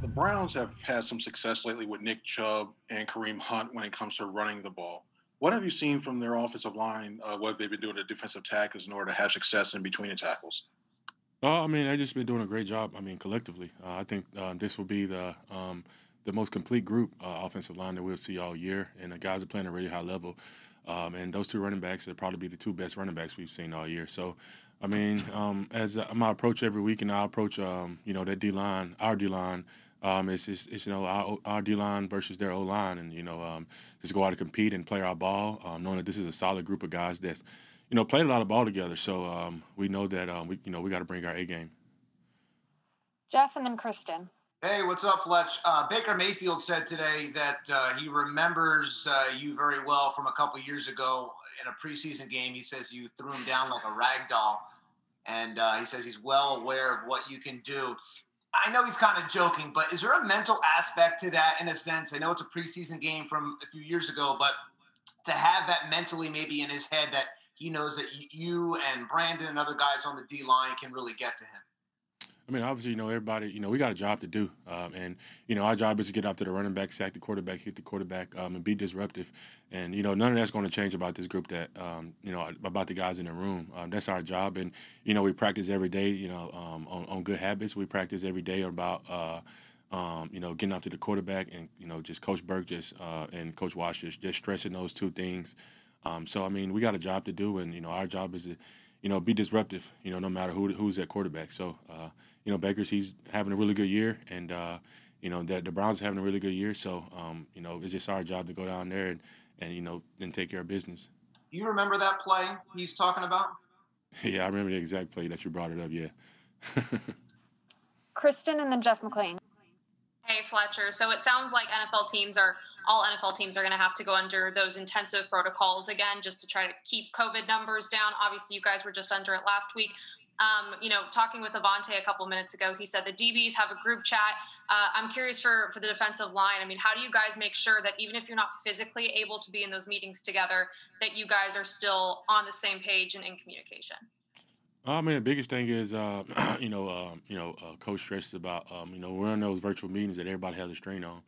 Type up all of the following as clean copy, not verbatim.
The Browns have had some success lately with Nick Chubb and Kareem Hunt when it comes to running the ball. What have you seen from their offensive line? What have they been doing to defensive tackles in order to have success in between the tackles? I mean, they've just been doing a great job. I mean, collectively, I think this will be the most complete group offensive line that we'll see all year, and the guys are playing at a really high level. And those two running backs will probably be the two best running backs we've seen all year. So, I mean, as my approach every week, and I approach, that D line, our D line. It's our D line versus their O line, and just go out and compete and play our ball, knowing that this is a solid group of guys that's played a lot of ball together. So we know that we got to bring our A game. Jeff and then Kristen. Hey, what's up, Fletch? Baker Mayfield said today that he remembers you very well from a couple years ago in a preseason game. He says you threw him down like a rag doll, and he says he's well aware of what you can do. I know he's kind of joking, but is there a mental aspect to that in a sense? I know it's a preseason game from a few years ago, but to have that mentally maybe in his head that he knows that you and Brandon and other guys on the D line can really get to him. I mean, obviously, everybody, we got a job to do. And our job is to get after the running back, sack the quarterback, hit the quarterback, and be disruptive. And, none of that's going to change about this group about the guys in the room. That's our job. And, we practice every day, on good habits. We practice every day about, getting after the quarterback and, just Coach Burke and Coach Wash just stressing those two things. So, I mean, we got a job to do. And, our job is to, be disruptive, no matter who's at quarterback. So, Baker's, he's having a really good year, and, that the Browns are having a really good year. So, it's just our job to go down there and take care of business. Do you remember that play he's talking about? Yeah, I remember the exact play that you brought it up, yeah. Kristen and then Jeff McLean. Hey, Fletcher. So it sounds like all NFL teams are going to have to go under those intensive protocols again, just to try to keep COVID numbers down. Obviously, you guys were just under it last week. Talking with Avonte a couple minutes ago, he said the DBs have a group chat. I'm curious for the defensive line. I mean, how do you guys make sure that even if you're not physically able to be in those meetings together, that you guys are still on the same page and in communication? I mean, the biggest thing is, Coach stresses about, we're in those virtual meetings that everybody has a strain on.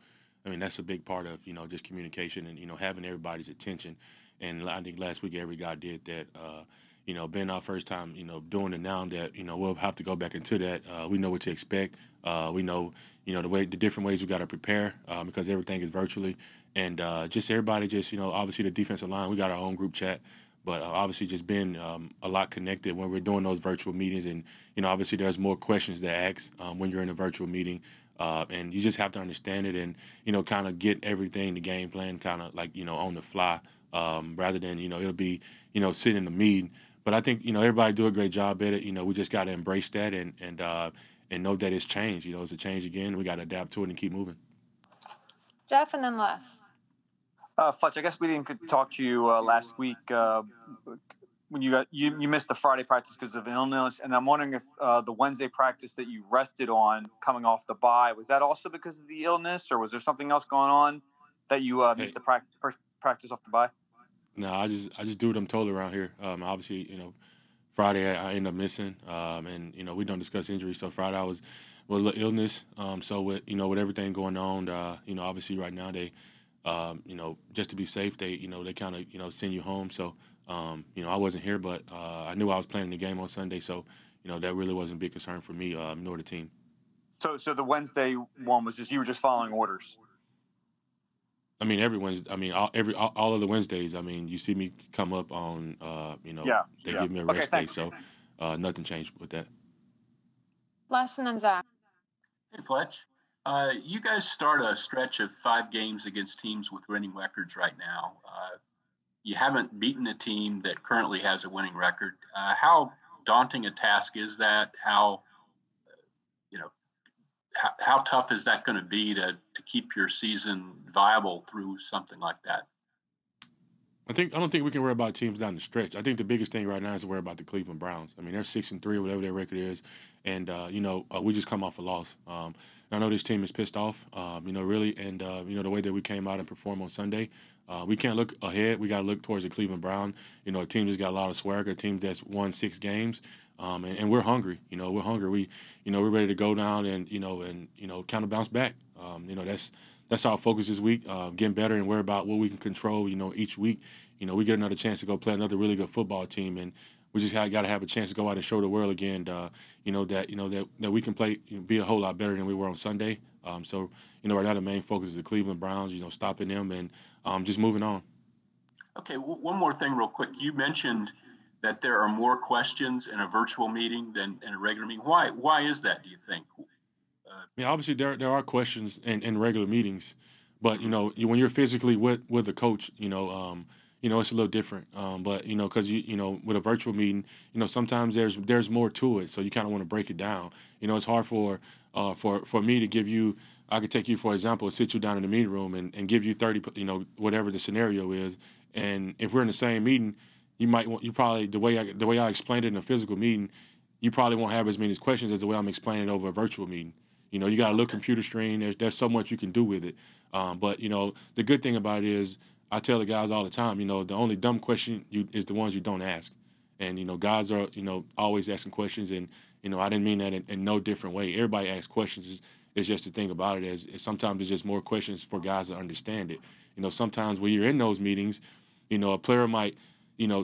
I mean, that's a big part of, just communication and, having everybody's attention. And I think last week every guy did that. Being our first time, doing it now that, we'll have to go back into that. We know what to expect. We know, the different ways we got to prepare because everything is virtually. And just everybody obviously the defensive line, we got our own group chat. But obviously just being a lot connected when we're doing those virtual meetings. And, obviously there's more questions to ask when you're in a virtual meeting. And you just have to understand it and, kind of get everything, the game plan kind of like, on the fly rather than, it'll be, sitting in the meeting. But I think, everybody do a great job at it. We just got to embrace that and know that it's changed. It's a change again. We got to adapt to it and keep moving. Jeff and then Les. Fletch, I guess we didn't get to talk to you last week when you missed the Friday practice because of illness, and I'm wondering if the Wednesday practice that you rested on coming off the bye, was that also because of the illness, or was there something else going on that you missed the first practice off the bye? No, I just do what I'm told around here. Obviously, Friday I ended up missing, and we don't discuss injuries. So Friday I was with a little illness. So with with everything going on, obviously right now they. Just to be safe, they kind of send you home. So, I wasn't here, but I knew I was playing the game on Sunday. So, that really wasn't a big concern for me nor the team. So the Wednesday one was you were just following orders. I mean, all of the Wednesdays. I mean, you see me come up on, they give me a rest day. So, nothing changed with that. Les and then Zach. Hey, Fletch. You guys start a stretch of 5 games against teams with winning records right now. You haven't beaten a team that currently has a winning record. How daunting a task is that? How tough is that going to be to keep your season viable through something like that? I don't think we can worry about teams down the stretch. I think the biggest thing right now is to worry about the Cleveland Browns. I mean, they're 6-3, whatever their record is, and we just come off a loss. I know this team is pissed off, really, and the way that we came out and performed on Sunday, we can't look ahead. We got to look towards the Cleveland Brown. A team that's got a lot of swagger, a team that's won 6 games, And we're hungry. We're hungry. We're ready to go down and kind of bounce back. That's our focus this week, getting better and worry about what we can control. Each week, we get another chance to go play another really good football team, and we just got to have a chance to go out and show the world again, that we can play, be a whole lot better than we were on Sunday. So right now the main focus is the Cleveland Browns, stopping them and just moving on. Okay, one more thing real quick. You mentioned that there are more questions in a virtual meeting than in a regular meeting. Why is that, do you think? Obviously there are questions in regular meetings, but when you're physically with a coach, it's a little different. But because with a virtual meeting, sometimes there's more to it, so you kind of want to break it down. It's hard for me to give you. I could take you, for example, sit you down in the meeting room and give you 30, whatever the scenario is, and if we're in the same meeting, you probably the way I explained it in a physical meeting, you probably won't have as many questions as the way I'm explaining it over a virtual meeting. You got a little computer screen. There's so much you can do with it. But the good thing about it is I tell the guys all the time, the only dumb question is the ones you don't ask. And, guys are, always asking questions. And, I didn't mean that in no different way. Everybody asks questions. It's just the thing about it is sometimes it's just more questions for guys to understand it. Sometimes when you're in those meetings, a player might,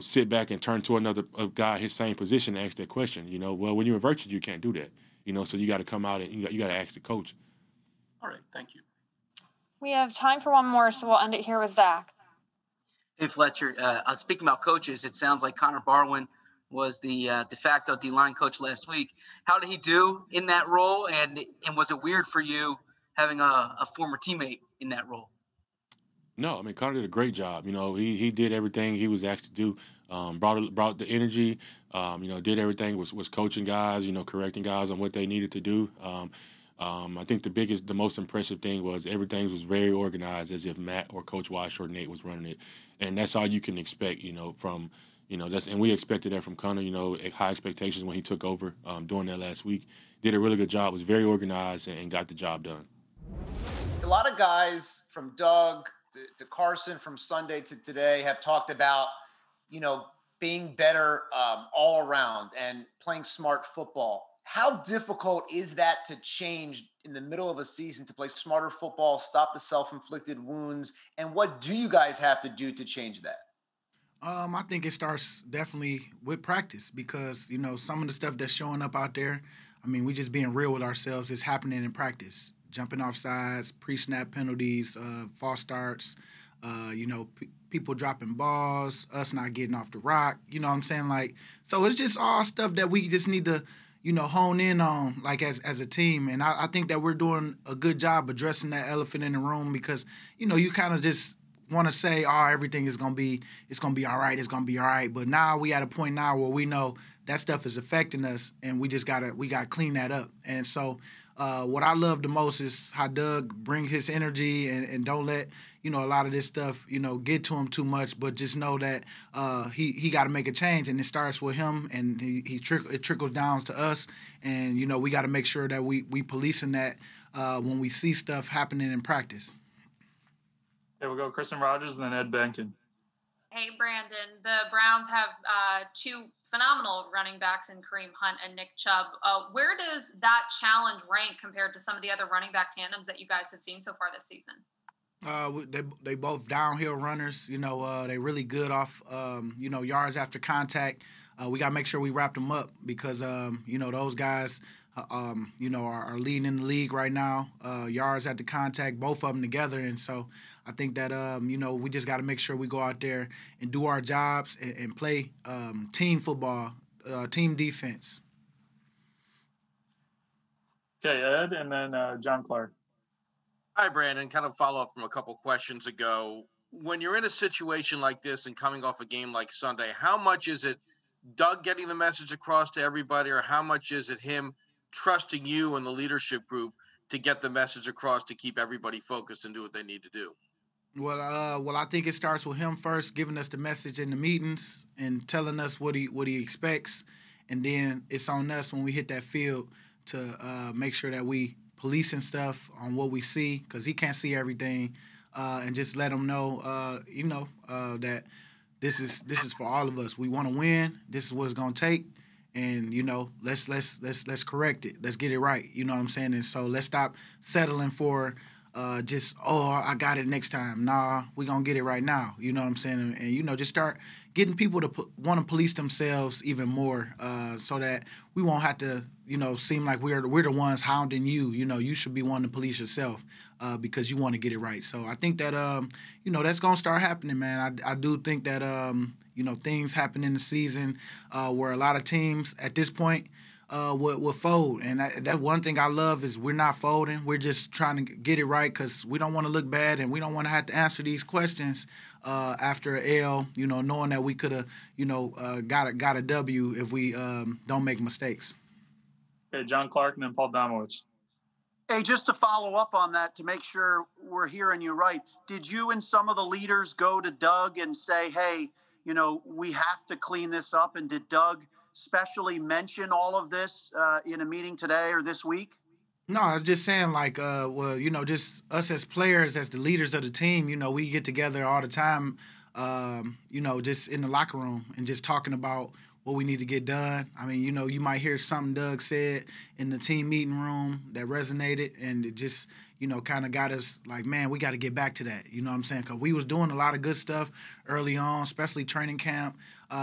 sit back and turn to another guy his same position and ask that question. Well, when you're in virtual, you can't do that. So you got to come out and you got to ask the coach. All right, thank you. We have time for one more, so we'll end it here with Zach. Hey, Fletcher. Speaking about coaches, it sounds like Connor Barwin was the de facto D-line coach last week. How did he do in that role, and was it weird for you having a former teammate in that role? No, Connor did a great job. He did everything he was asked to do. Brought the energy. Did everything. Was coaching guys. Correcting guys on what they needed to do. I think the most impressive thing was everything was very organized, as if Matt or Coach Wash or Nate was running it, and that's all you can expect. From and we expected that from Connor. High expectations when he took over doing that last week. Did a really good job. Was very organized and got the job done. A lot of guys from Doug to Carson from Sunday to today have talked about, being better all around and playing smart football. How difficult is that to change in the middle of a season to play smarter football, stop the self-inflicted wounds? And what do you guys have to do to change that? I think it starts definitely with practice because, some of the stuff that's showing up out there, we just being real with ourselves is happening in practice. Jumping off sides, pre-snap penalties, false starts, people dropping balls, us not getting off the rock, you know what I'm saying? So it's just all stuff that we just need to, hone in on, as a team. And I think that we're doing a good job addressing that elephant in the room because, you kind of just want to say, everything is going to be, it's going to be all right, it's going to be all right. But now we at a point now where we know that stuff is affecting us and we got to clean that up. And so, what I love the most is how Doug brings his energy and don't let, a lot of this stuff, get to him too much, but just know that he got to make a change, and it starts with him, and it trickles down to us, and, we got to make sure that we policing that when we see stuff happening in practice. Okay, we'll go Kristen Rogers and then Ed Benkin. Hey, Brandon. The Browns have two phenomenal running backs in Kareem Hunt and Nick Chubb. Where does that challenge rank compared to some of the other running back tandems that you guys have seen so far this season? They both downhill runners. They really good off, yards after contact. We got to make sure we wrap them up because, those guys, are leading in the league right now. Yards at the contact, both of them together. And so I think that, we just got to make sure we go out there and do our jobs and play team football, team defense. Okay, Ed, and then John Clark. Hi, Brandon. Kind of follow up from a couple questions ago. When you're in a situation like this and coming off a game like Sunday, how much is it Doug getting the message across to everybody, or how much is it him trusting you and the leadership group to get the message across to keep everybody focused and do what they need to do? Well, I think it starts with him first, giving us the message in the meetings and telling us what he expects, and then it's on us when we hit that field to make sure that we policing stuff on what we see, because he can't see everything, and just let him know, that this is for all of us. We want to win. This is what it's gonna take, and let's correct it. Let's get it right. You know what I'm saying? And so let's stop settling for just I got it next time. Nah, we gonna get it right now. You know what I'm saying? And just start getting people to want to police themselves even more, so that we won't have to seem like we're the ones hounding you. You should be wanting to police yourself, because you want to get it right. So I think that that's gonna start happening, man. I do think that things happen in the season where a lot of teams at this point would fold. And that one thing I love is we're not folding. We're just trying to get it right because we don't want to look bad and we don't want to have to answer these questions after an L, knowing that we could have, got a W if we don't make mistakes. Okay, John Clark and then Paul Domowitch. Hey, just to follow up on that, to make sure we're hearing you right, did you and some of the leaders go to Doug and say, hey, we have to clean this up? And did Doug specially mention all of this in a meeting today or this week? No, I was just saying, just us as players, as the leaders of the team, we get together all the time, just in the locker room and just talking about what we need to get done. I mean, you might hear something Doug said in the team meeting room that resonated, and it just, kind of got us like, man, we got to get back to that. You know what I'm saying? Because we was doing a lot of good stuff early on, especially training camp.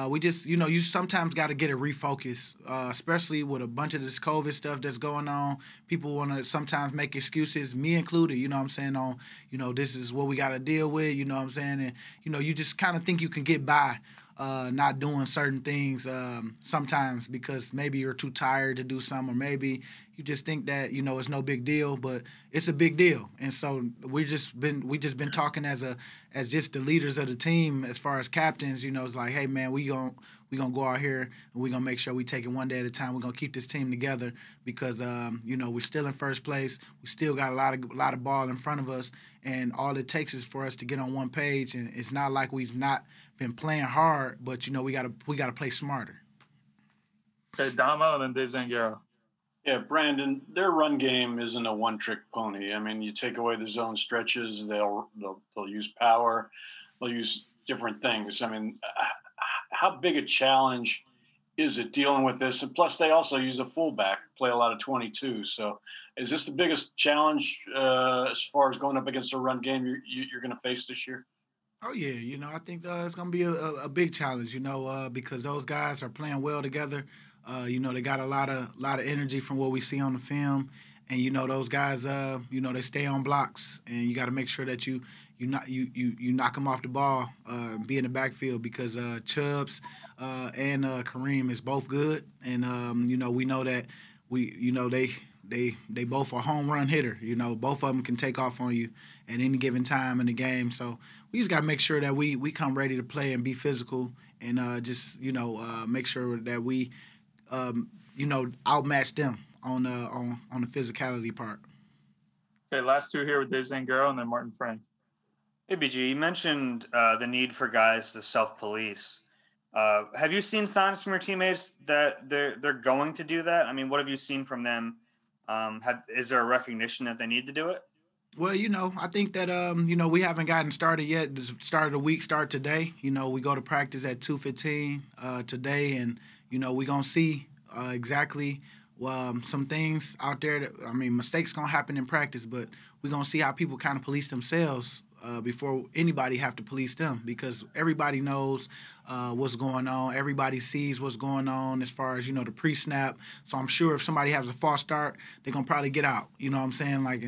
We just, you sometimes got to get a refocus, especially with a bunch of this COVID stuff that's going on. People want to sometimes make excuses, me included, you know what I'm saying, on, this is what we got to deal with, you know what I'm saying? And, you just kind of think you can get by not doing certain things sometimes because maybe you're too tired to do something, or maybe you just think that it's no big deal, but it's a big deal. And so we just been talking as just the leaders of the team, as far as captains. It's like, hey man, we gonna go out here and we gonna make sure we take it one day at a time. We're gonna keep this team together because we're still in first place. We still got a lot of ball in front of us, and all it takes is for us to get on one page. And it's not like we've not been playing hard, but we gotta play smarter. Okay, Damo and then Dave Zangaro. Yeah, Brandon, their run game isn't a one-trick pony. I mean, you take away the zone stretches, they'll use power, they'll use different things. I mean, how big a challenge is it dealing with this? And plus, they also use a fullback, play a lot of 22. So, is this the biggest challenge as far as going up against a run game you're going to face this year? Oh yeah, I think it's gonna be a big challenge, because those guys are playing well together. They got a lot of energy from what we see on the film, and those guys, they stay on blocks, and you got to make sure that you knock them off the ball, be in the backfield, because Chubbs and Kareem is both good, and we know that they both are home run hitter. Both of them can take off on you at any given time in the game. So we just got to make sure that we come ready to play and be physical, and make sure that we outmatch them on the physicality part. Okay, last two here with Dave Zangaro and then Martin Frank. Hey, BG, you mentioned the need for guys to self-police. Have you seen signs from your teammates that they're going to do that? I mean, what have you seen from them? Is there a recognition that they need to do it? Well, I think that, we haven't gotten started yet. The start of the week start today. We go to practice at 2:15 today, and, we're going to see exactly some things out there that, mistakes going to happen in practice, but we're going to see how people kind of police themselves before anybody have to police them, because everybody knows what's going on. Everybody sees what's going on as far as, the pre-snap. So I'm sure if somebody has a false start, they're going to probably get out. You know what I'm saying? Like,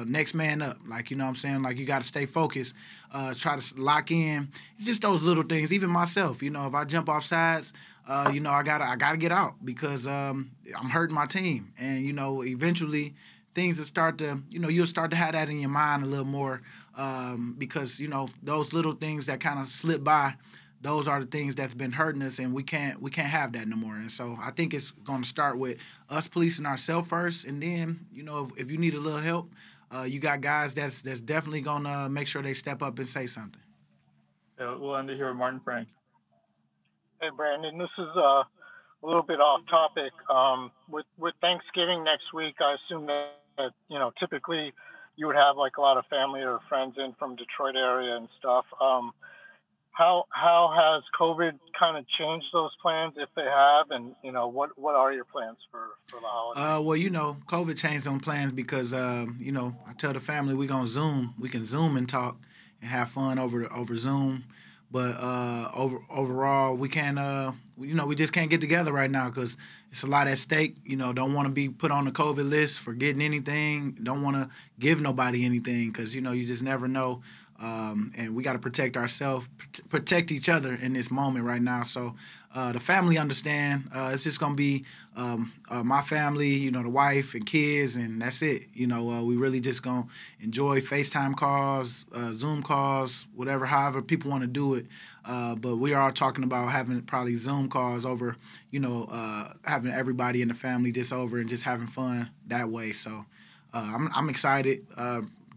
next man up. Like, you know what I'm saying? Like, you got to stay focused, try to lock in. It's just those little things. Even myself, if I jump off sides, I gotta get out because I'm hurting my team. And, eventually things will start to, you'll start to have that in your mind a little more because, those little things that kind of slip by, those are the things that's been hurting us, and we can't have that no more. And so I think it's going to start with us policing ourselves first, and then, if you need a little help, you got guys that's definitely going to make sure they step up and say something. Yeah, we'll end it here with Martin Frank. Hey, Brandon, this is a little bit off topic. With Thanksgiving next week, I assume that typically you would have like a lot of family or friends in from Detroit area and stuff. how has COVID kind of changed those plans, if they have, and what are your plans for the holiday? Well, COVID changed them plans because I tell the family we gonna Zoom. We can Zoom and talk and have fun over Zoom. But overall, we can't. We just can't get together right now because it's a lot at stake. Don't want to be put on the COVID list for getting anything. Don't want to give nobody anything because you just never know. And we got to protect ourselves, protect each other in this moment right now. So the family understand. It's just gonna be my family, the wife and kids, and that's it. We really just gonna enjoy FaceTime calls, Zoom calls, however people want to do it. But we are talking about having probably Zoom calls over, having everybody in the family just over and just having fun that way. So I'm excited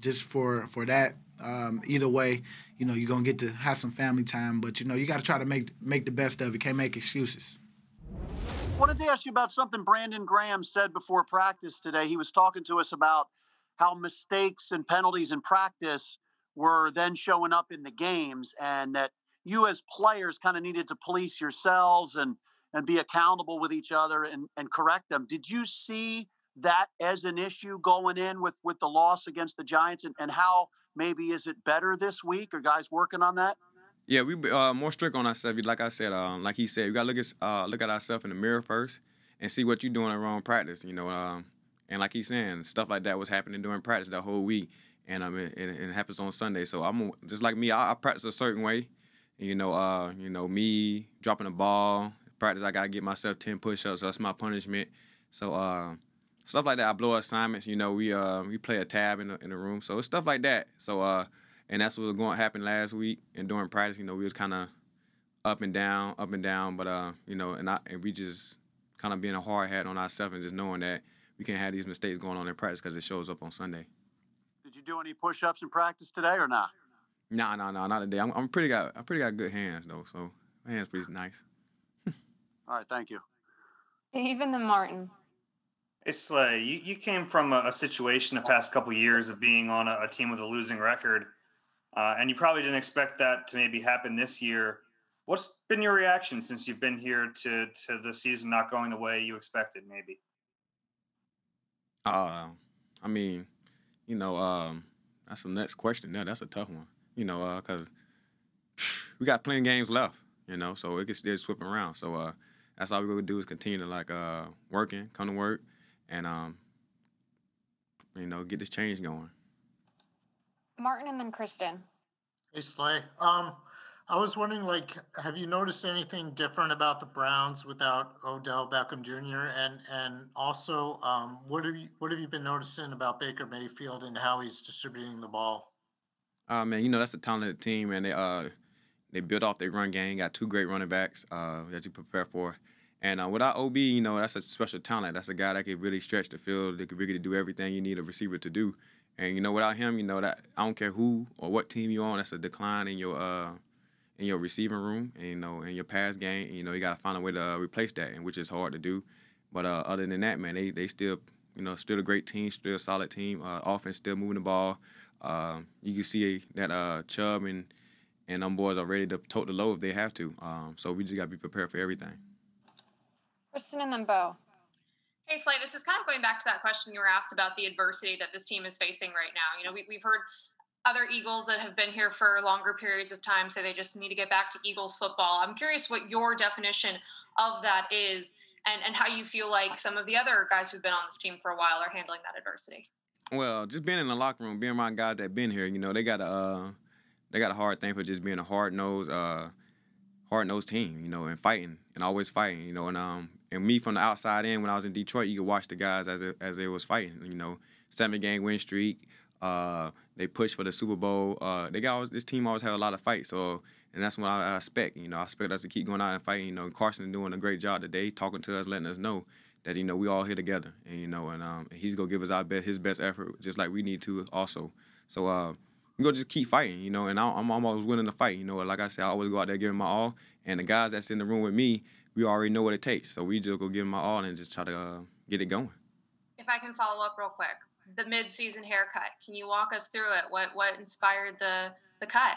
just for that. Either way, you're going to get to have some family time, but, you got to try to make the best of it. Can't make excuses. Wanted to ask you about something Brandon Graham said before practice today. He was talking to us about how mistakes and penalties in practice were then showing up in the games, and that you as players kind of needed to police yourselves and be accountable with each other and correct them. Did you see that as an issue going in with the loss against the Giants, and how maybe is it better this week? Are guys working on that? Yeah, we more strict on ourselves. Like I said, like he said, we got to look at ourselves in the mirror first and see what you're doing wrong in practice. And like he's saying, stuff like that was happening during practice that whole week, and it happens on Sunday. So I'm just like me. I practice a certain way. Me dropping the ball practice, I gotta get myself 10 push-ups. So that's my punishment. So stuff like that. I blow assignments. We play a tab in the room. So it's stuff like that. So and that's what was going to happen last week. And during practice, we was kind of up and down. But and we just kind of being a hard hat on ourselves and just knowing that we can't have these mistakes going on in practice because it shows up on Sunday. Did you do any push-ups in practice today or not? No, not today. I pretty got good hands though. So my hands pretty nice. All right, thank you. Even the Martin. Hey Slay, you came from a situation the past couple years of being on a team with a losing record, and you probably didn't expect that to maybe happen this year. What's been your reaction since you've been here to the season not going the way you expected, maybe? That's the next question. That's a tough one. Because we got plenty of games left. So it can still swip around. So that's all we're gonna do is continue to come to work, and get this change going. Martin and then Kristen. Hey Slay. I was wondering, have you noticed anything different about the Browns without Odell Beckham Jr. and also what have you been noticing about Baker Mayfield and how he's distributing the ball? That's a talented team, and they built off their run game. Got two great running backs that you prepare for. And without OB, that's a special talent. That's a guy that can really stretch the field. That can really do everything you need a receiver to do. And without him, that I don't care who or what team you're on, that's a decline in your receiving room, and in your pass game. And, you got to find a way to replace that, and which is hard to do. But other than that, man, they still still a great team, still a solid team. Offense still moving the ball. You can see that Chubb and them boys are ready to tote the load if they have to. So we just got to be prepared for everything. Kristen and then Bo. Hey, Slay, this is kind of going back to that question you were asked about the adversity that this team is facing right now. We've heard other Eagles that have been here for longer periods of time say they just need to get back to Eagles football. I'm curious what your definition of that is and how you feel like some of the other guys who've been on this team for a while are handling that adversity. Well, just being in the locker room, being around guys that been here, they got a hard thing for just being a hard-nosed team, and fighting and always fighting, and me from the outside in when I was in Detroit, you could watch the guys as they was fighting, 7-game win streak. They pushed for the Super Bowl. This team always had a lot of fights, and that's what I expect. I expect us to keep going out and fighting. Carson doing a great job today, talking to us, letting us know that we all here together, and he's gonna give us his best effort, just like we need to also. So we gonna just keep fighting, and I'm always willing to fight. Like I said, I always go out there giving my all, and the guys that's in the room with me, we already know what it takes. So we just go give them my all and just try to get it going. If I can follow up real quick, the mid-season haircut. Can you walk us through it? What inspired the cut?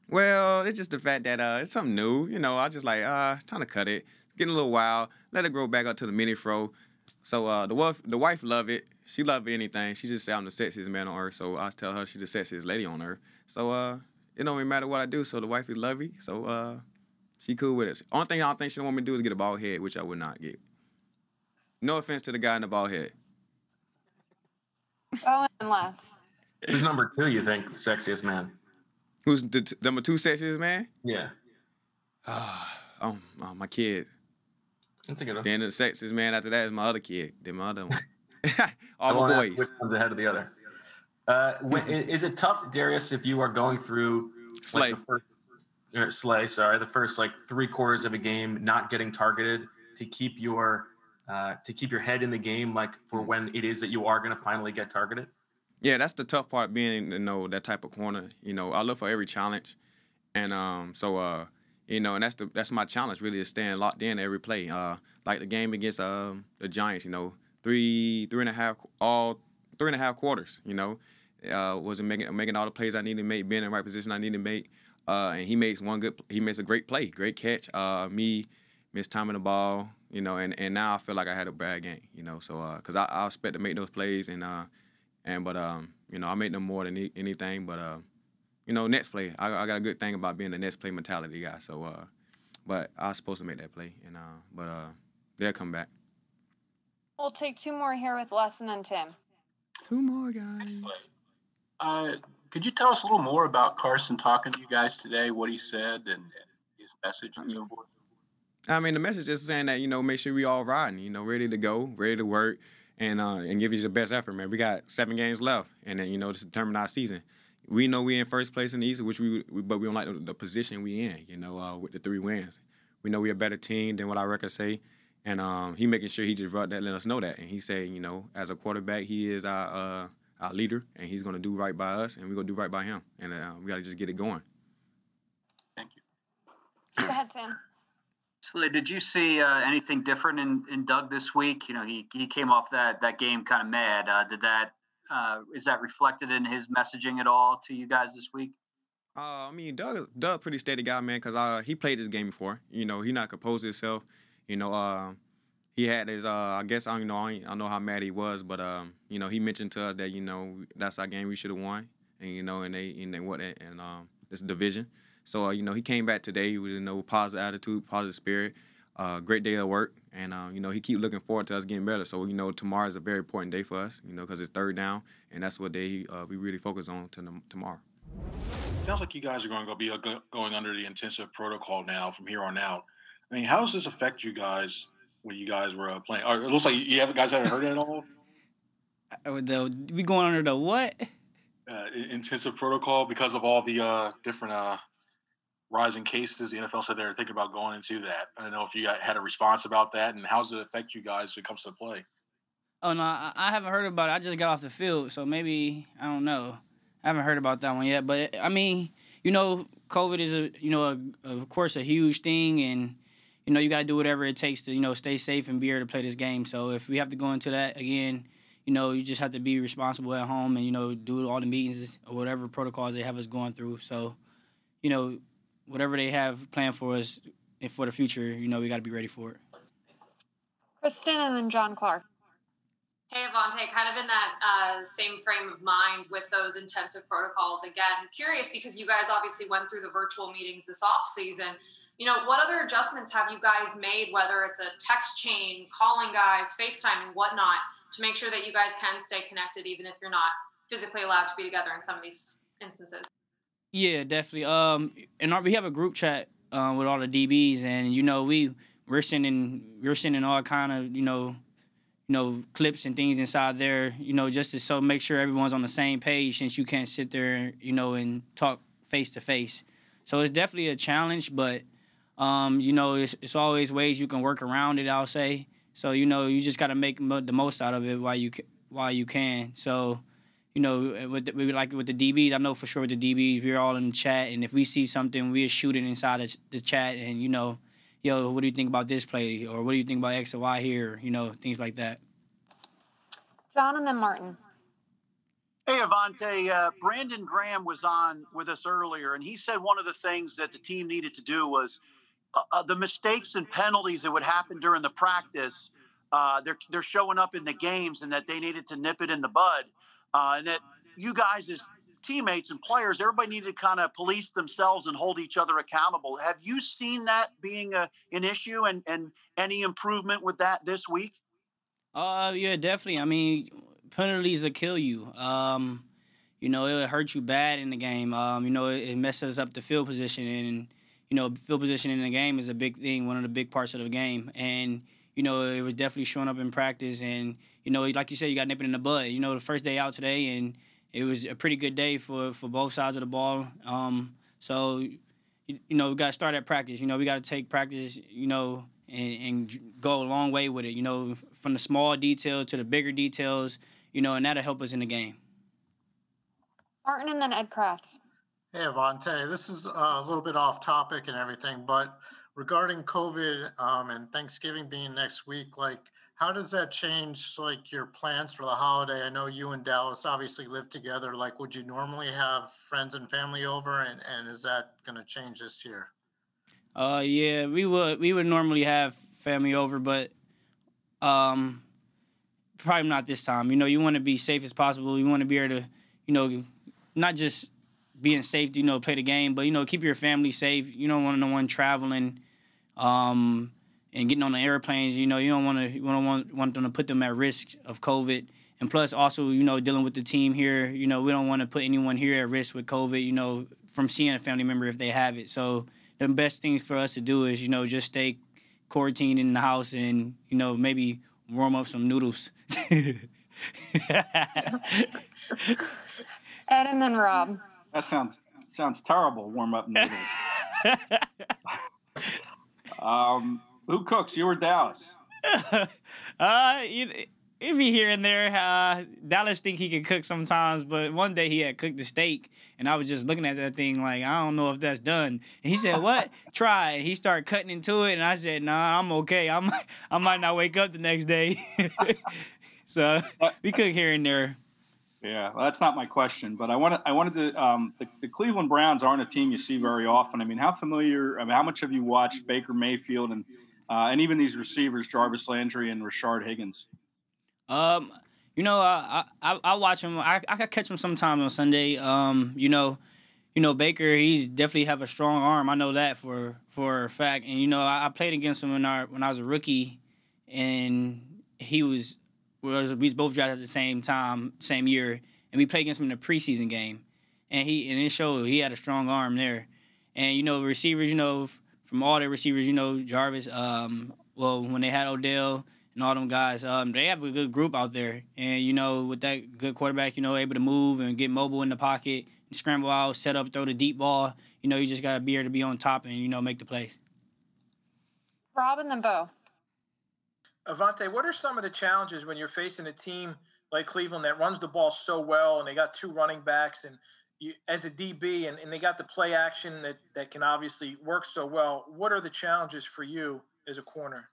Well, it's just the fact that it's something new. You know, I just like trying to cut it. It's getting a little wild. Let it grow back up to the mini fro. So the wife love it. She love anything. She just say I'm the sexiest man on earth. So I tell her she the sexiest lady on earth. So it don't even matter what I do. So the wife is lovey. So she cool with it. Only thing I don't think she don't want me to do is get a bald head, which I would not get. No offense to the guy in the bald head. Owen and Les. Who's number 2, you think, sexiest man? Who's the number 2 sexiest man? Yeah. My kid. That's a good one. Then the sexiest man after that is my other kid. Then my other one. All I my won't ask boys. which one's ahead of the other. Is it tough, Darius, if you are going through Slay. Like the first like 3 quarters of a game not getting targeted to keep your head in the game, like for when it is that you are going to finally get targeted? Yeah, that's the tough part, being that type of corner. I look for every challenge, and and that's my challenge really, is staying locked in every play. Like the game against the Giants, three and a half quarters. Wasn't making all the plays I needed to make, being in the right position I needed to make. And he makes a great play, great catch. Me mistiming the ball, and now I feel like I had a bad game, so because I expect to make those plays, but I make them more than anything. But next play, I got a good thing about being a next play mentality guy. So, but I was supposed to make that play, but they'll come back. We'll take 2 more here with Les and then Tim. 2 more guys. Could you tell us a little more about Carson talking to you guys today, what he said and his message and so forth? I mean, the message is saying that, make sure we all riding, ready to go, ready to work, and give you the best effort, man. We got 7 games left, and then, to determine our season. We know we're in first place in the East, but we don't like the position we in, with the 3 wins. We know we're a better team than what our records say, and he making sure he just let us know that. And he said, as a quarterback, he is our leader, and he's going to do right by us, and we're going to do right by him. And we got to just get it going. Thank you. Go ahead, Tim. Slay, did you see anything different in Doug this week? He came off that game kind of mad. Is that reflected in his messaging at all to you guys this week? I mean, Doug pretty steady guy, man, because he played this game before. He not composed himself. He had his, I guess, I don't know how mad he was, but, he mentioned to us that, that's our game we should have won. And, it's a division. So, he came back today with, positive attitude, positive spirit, great day of work. And, he keep looking forward to us getting better. So, tomorrow is a very important day for us, because it's 3rd down. And that's what day we really focus on tomorrow. Sounds like you guys are going to be going under the intensive protocol now from here on out. I mean, how does this affect you guys when you guys were playing? Or it looks like guys haven't heard it at all? We going under the what? Intensive protocol because of all the different rising cases. The NFL said they're thinking about going into that. I don't know if you had a response about that, and how does it affect you guys when it comes to play? Oh, no, I haven't heard about it. I just got off the field, so maybe, I don't know. I haven't heard about that one yet. But, I mean, COVID is, of course, a huge thing, and, you got to do whatever it takes to, stay safe and be able to play this game. So if we have to go into that again, you just have to be responsible at home and, do all the meetings or whatever protocols they have us going through. So, whatever they have planned for us and for the future, we got to be ready for it. Kristen and then John Clark. Hey, Avonte, kind of in that same frame of mind with those intensive protocols. Again, curious because you guys obviously went through the virtual meetings this offseason. What other adjustments have you guys made, whether it's a text chain, calling guys, FaceTime, and whatnot, to make sure that you guys can stay connected even if you're not physically allowed to be together in some of these instances? Yeah, definitely. And we have a group chat with all the DBs, and we're sending all kind of clips and things inside there, just to make sure everyone's on the same page, since you can't sit there, and talk face to face. So it's definitely a challenge, but it's always ways you can work around it, I'll say. So you just got to make the most out of it while you can. So. With the DBs, I know for sure with the DBs, we're all in the chat, and if we see something, we're shooting inside the chat, and, yo, what do you think about this play, or what do you think about X or Y here, things like that. John and then Martin. Hey, Avonte, Brandon Graham was on with us earlier, and he said one of the things that the team needed to do was the mistakes and penalties that would happen during the practice. They're showing up in the games, and that they needed to nip it in the bud, and that you guys as teammates and players, everybody needed to kind of police themselves and hold each other accountable. Have you seen that being an issue, and any improvement with that this week? Yeah, definitely. I mean, penalties will kill you. You know, it'll hurt you bad in the game. You know, it messes up the field position, and you know, field position in the game is a big thing, one of the big parts of the game. And you know, it was definitely showing up in practice. And you know, like you said, you got nipping in the bud. You know, the first day out today, and it was a pretty good day for both sides of the ball. So you know, we got to start at practice. You know, we got to take practice. You know. And go a long way with it, you know, from the small details to the bigger details, you know, and that'll help us in the game. Martin and then Ed Crafts. Hey, Avonte, this is a little bit off topic and everything, but regarding COVID and Thanksgiving being next week, like, how does that change, like, your plans for the holiday? I know you and Dallas obviously live together. Like, would you normally have friends and family over, and is that going to change this year? Yeah, we would normally have family over, but probably not this time. You know, you want to be safe as possible. You want to be able to, you know, not just being safe, you know, play the game, but, you know, keep your family safe. You don't want no one traveling and getting on the airplanes. You know, you don't want them to put them at risk of COVID. And plus, also, you know, dealing with the team here, you know, we don't want to put anyone here at risk with COVID, you know, from seeing a family member if they have it. So the best things for us to do is, you know, just stay quarantined in the house and, you know, maybe warm up some noodles. Ed and then Rob. That sounds terrible, warm up noodles. Who cooks, you or Dallas? If he here and there, Dallas think he can cook sometimes, but one day he had cooked the steak, and I was just looking at that thing like, I don't know if that's done. And he said, "What? Try it." He started cutting into it, and I said, "Nah, I'm okay. I might not wake up the next day." So we cook here and there. Yeah, well, that's not my question, but I wanted to. The Cleveland Browns aren't a team you see very often. I mean, how much have you watched Baker Mayfield and even these receivers, Jarvis Landry and Rashard Higgins? You know, I watch him. I catch him sometime on Sunday. You know, Baker, he's definitely have a strong arm. I know that for a fact. And you know, I played against him when I was a rookie, and we was both drafted at the same time, same year, and we played against him in a preseason game, and it showed he had a strong arm there. And you know, receivers, you know, from all the receivers, you know, Jarvis. Well, when they had Odell and all them guys, they have a good group out there. And, you know, with that good quarterback, you know, able to move and get mobile in the pocket, scramble out, set up, throw the deep ball, you know, you just got to be able to be on top and, you know, make the plays. Rob and then Bo. Avonte, what are some of the challenges when you're facing a team like Cleveland that runs the ball so well and they got two running backs and you, as a DB, and they got the play action that can obviously work so well? What are the challenges for you as a corner?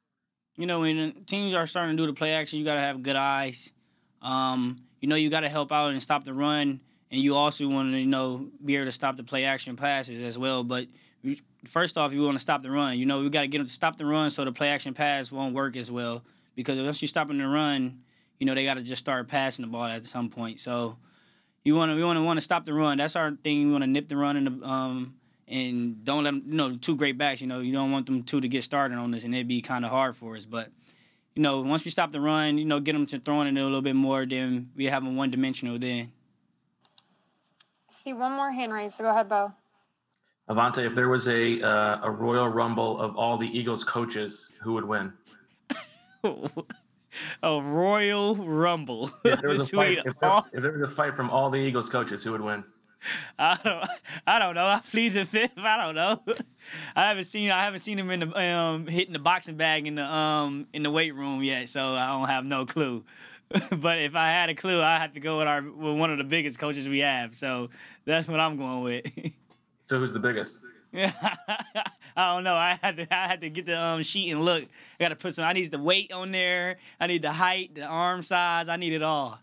You know, when teams are starting to do the play action, you got to have good eyes. You know, you got to help out and stop the run, and you also want to, you know, be able to stop the play action passes as well. But first off, you want to stop the run. You know, we got to get them to stop the run so the play action pass won't work as well. Because once you're stopping the run, you know, they got to just start passing the ball at some point. So we want to stop the run. That's our thing. We want to nip the run in the and don't let them, you know, two great backs, you know, you don't want them two to get started on this, and it'd be kind of hard for us. But, you know, once we stop the run, you know, get them to throwing it a little bit more, then we have them one-dimensional then. See one more hand raised, so go ahead, Bo. Avonte, if there was a Royal Rumble of all the Eagles coaches, who would win? A Royal Rumble. If there was a fight from all the Eagles coaches, who would win? I don't know. I plead the fifth. I don't know. I haven't seen him in the hitting the boxing bag in the weight room yet, so I don't have no clue. But if I had a clue, I have to go with one of the biggest coaches we have. So that's what I'm going with. So who's the biggest? Yeah, I don't know. I had to get the sheet and look. I got to put some. I need the weight on there. I need the height, the arm size. I need it all.